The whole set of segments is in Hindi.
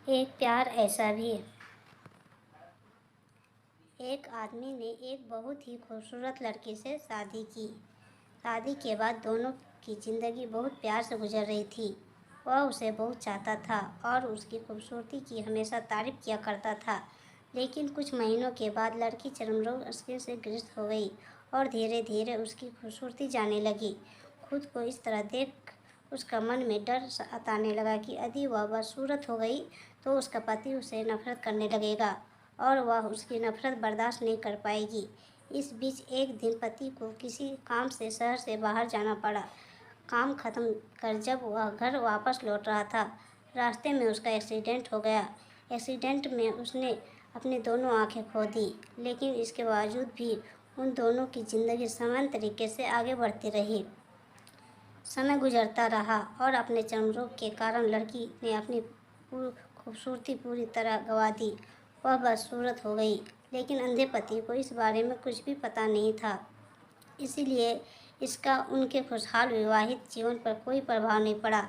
एक प्यार ऐसा भी। एक आदमी ने एक बहुत ही खूबसूरत लड़की से शादी की। शादी के बाद दोनों की ज़िंदगी बहुत प्यार से गुजर रही थी। वह उसे बहुत चाहता था और उसकी खूबसूरती की हमेशा तारीफ किया करता था। लेकिन कुछ महीनों के बाद लड़की चरमरोग मुश्किल से ग्रस्त हो गई और धीरे धीरे उसकी खूबसूरती जाने लगी। खुद को इस तरह देख उसका मन में डर सताने लगा कि यदि वह बदसूरत हो गई तो उसका पति उसे नफरत करने लगेगा और वह उसकी नफरत बर्दाश्त नहीं कर पाएगी। इस बीच एक दिन पति को किसी काम से शहर से बाहर जाना पड़ा। काम खत्म कर जब वह घर वापस लौट रहा था, रास्ते में उसका एक्सीडेंट हो गया। एक्सीडेंट में उसने अपनी दोनों आंखें खो दी, लेकिन इसके बावजूद भी उन दोनों की ज़िंदगी समान तरीके से आगे बढ़ती रही। समय गुजरता रहा और अपने चर्म रोग के कारण लड़की ने अपनी खूबसूरती पूरी तरह गंवा दी। वह बदसूरत हो गई, लेकिन अंधे पति को इस बारे में कुछ भी पता नहीं था। इसीलिए इसका उनके खुशहाल विवाहित जीवन पर कोई प्रभाव नहीं पड़ा।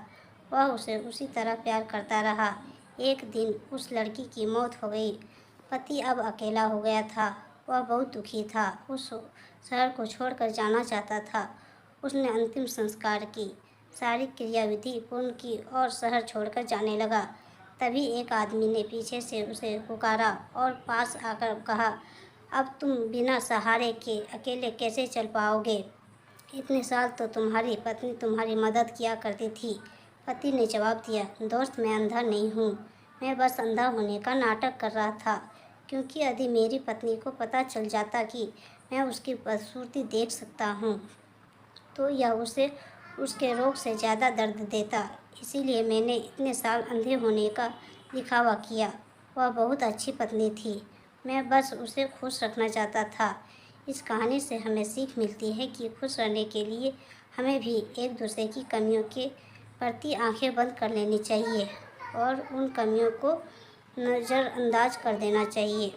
वह उसे उसी तरह प्यार करता रहा। एक दिन उस लड़की की मौत हो गई। पति अब अकेला हो गया था। वह बहुत दुखी था। उस शहर को छोड़कर जाना चाहता था। उसने अंतिम संस्कार की, सारी क्रियाविधि पूर्ण की और शहर छोड़कर जाने लगा। तभी एक आदमी ने पीछे से उसे पुकारा और पास आकर कहा, अब तुम बिना सहारे के अकेले कैसे चल पाओगे? इतने साल तो तुम्हारी पत्नी तुम्हारी मदद किया करती थी। पति ने जवाब दिया, दोस्त मैं अंधा नहीं हूँ, मैं बस अंधा होने का नाटक कर रहा था, क्योंकि यदि मेरी पत्नी को पता चल जाता कि मैं उसकी बदसूरती देख सकता हूँ तो यह उसे उसके रोग से ज़्यादा दर्द देता। इसीलिए मैंने इतने साल अंधे होने का दिखावा किया। वह बहुत अच्छी पत्नी थी, मैं बस उसे खुश रखना चाहता था। इस कहानी से हमें सीख मिलती है कि खुश रहने के लिए हमें भी एक दूसरे की कमियों के प्रति आंखें बंद कर लेनी चाहिए और उन कमियों को नज़रअंदाज कर देना चाहिए।